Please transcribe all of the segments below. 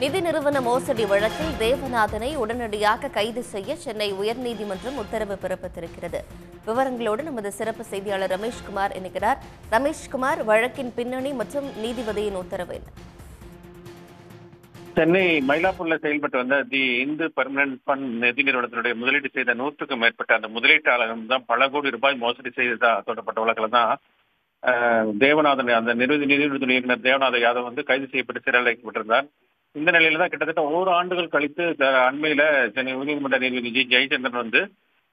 நிதி நிறுவன மோசடி வழக்கில் தேவநாதனை உடனடியாக கைது செய்ய சென்னை உயர்நீதிமன்றம் உத்தரவு பிறப்பித்திருக்கிறது. விவரங்களோடு நமது சிறப்பு செய்தியாளர் ரமேஷ்குமார் இணைக்கிறார். ரமேஷ்குமார், வழக்கின் பின்னணி மற்றும் நீதிபதியின் உத்தரவு என்ன? சென்னை மயிலாப்பூர்ல செயல்பட்டு வந்த தி இந்து பெர்மனன்ட் ஃபண்ட் நிதி நிறுவனத்தினுடைய முதலீடு செய்த 100க்கும் மேற்பட்ட அந்த முதலீட்டாளர்கள் தான் பல கோடி ரூபாய் மோசடி செய்ததா தொடரப்பட்ட வழக்கில் தான் தேவநாதன், அந்த நிதிநிறுவன இயக்குநர் தேவநாத யாதவ் வந்து கைது செய்யப்பட்டு சிறையில் அடைக்கப்பட்டிருந்தார். இந்த நிலையில தான் கிட்டத்தட்ட 1 ஆண்டுகள் கழித்து அண்மையில சென்னை உயர்நீதிமன்ற நீதிபதி ஜி ஜெயச்சந்திரன் வந்து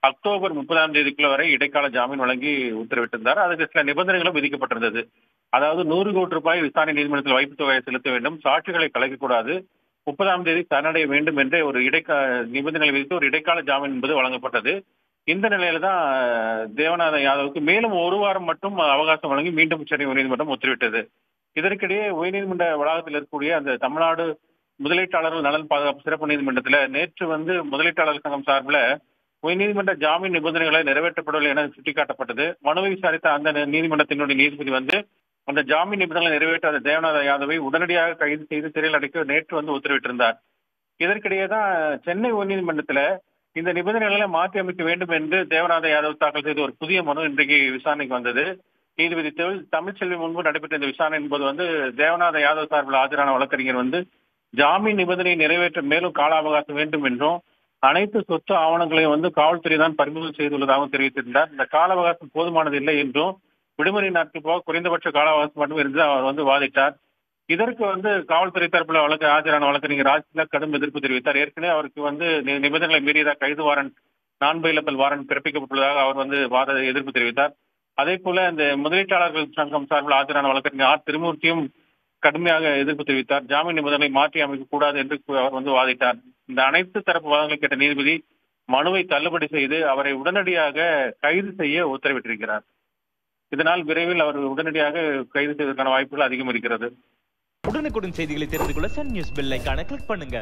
அக்டோபர் 30ஆம் தேதிக்குள்ள வரை இடைக்கால ஜாமீன் வழங்கி உத்தரவிட்டிருந்தார். அதுக்கு சில நிபந்தனைகளும் விதிக்கப்பட்டிருந்தது. அதாவது 100 கோடி ரூபாய் விசாரணை நீதிமன்றத்தில் வைப்பு தொகையை செலுத்த வேண்டும், சாட்சிகளை கலைக்கக்கூடாது, 30ஆம் தேதி சரணடைய வேண்டும் என்ற ஒரு நிபந்தனை விதித்து ஒரு இடைக்கால ஜாமீன் என்பது வழங்கப்பட்டது. இந்த நிலையில தான் தேவநாத யாதவுக்கு மேலும் 1 வாரம் மட்டும் அவகாசம் வழங்கி மீண்டும் சென்னை உயர்நீதிமன்றம் உத்தரவிட்டது. இதற்கிடையே உயர்நீதிமன்ற வளாகத்தில் இருக்கக்கூடிய அந்த தமிழ்நாடு முதலீட்டாளர்கள் நலன் பாதுகாப்பு சிறப்பு நீதிமன்றத்தில் நேற்று வந்து முதலீட்டாளர் சங்கம் சார்பில் உயர்நீதிமன்ற ஜாமீன் நிபந்தனைகளை நிறைவேற்றப்படவில்லை என சுட்டிக்காட்டப்பட்டது. மனுவை விசாரித்த அந்த நீதிமன்றத்தினுடைய நீதிபதி வந்து அந்த ஜாமீன் நிபந்தனைகளை நிறைவேற்றாத தேவநாத யாதவை உடனடியாக கைது செய்து சிறையில் அடைக்க நேற்று வந்து உத்தரவிட்டிருந்தார். இதற்கிடையே தான் சென்னை உயர்நீதிமன்றத்தில் இந்த நிபந்தனைகளை மாற்றி அமைக்க வேண்டும் என்று தேவநாத யாதவ் தாக்கல் செய்த ஒரு புதிய மனு இன்றைக்கு விசாரணைக்கு வந்தது. நீதிபதி தமிழ்ச்செல்வி முன்பு நடைபெற்ற இந்த விசாரணை என்பது வந்து தேவநாத யாதவ் சார்பில் ஆஜரான வழக்கறிஞர் வந்து ஜாமீன் நிபந்தனையை நிறைவேற்ற மேலும் கால அவகாசம் வேண்டும் என்றும் அனைத்து சொத்து ஆவணங்களையும் வந்து காவல்துறை தான் பறிமுதல் செய்துள்ளதாகவும் தெரிவித்திருந்தார். இந்த கால அவகாசம் போதுமானது இல்லை என்றும் விடுமுறை நாட்கள் போக குறைந்தபட்ச கால அவகாசம் மட்டும் என்று அவர் வந்து வாதிட்டார். இதற்கு வந்து காவல்துறை தரப்புல ஆஜரான வழக்கறிஞர் ராஜ்ல கடும் எதிர்ப்பு தெரிவித்தார். ஏற்கனவே அவருக்கு வந்து நிபந்தனைகளை மீறியதாக கைது வாரண்ட், நான் பைலபிள் வாரண்ட் பிறப்பிக்கப்பட்டுள்ளதாக அவர் வந்து எதிர்ப்பு தெரிவித்தார். அதே போல இந்த முதலீட்டாளர்கள் சங்கம் சார்பில் ஆஜரான வழக்கறிஞர் ஆர் திருமூர்த்தியும் கடுமையாக எதிர்ப்பு தெரிவித்தார். ஜாமீன் நிபந்தனை மாற்றி அமைக்க கூடாது என்று அவர் வந்து வாதிட்டார். இந்த அனைத்து தரப்பு வாதங்களை கேட்ட நீதிபதி மனுவை தள்ளுபடி செய்து அவரை உடனடியாக கைது செய்ய உத்தரவிட்டிருக்கிறார். இதனால் விரைவில் அவர் உடனடியாக கைது செய்வதற்கான வாய்ப்புகள் அதிகம் இருக்கிறது. உடனுக்குடன் செய்திகளை தெரிந்து கொள்ள சன் நியூஸ் பெல் ஐகானை கிளிக் பண்ணுங்க.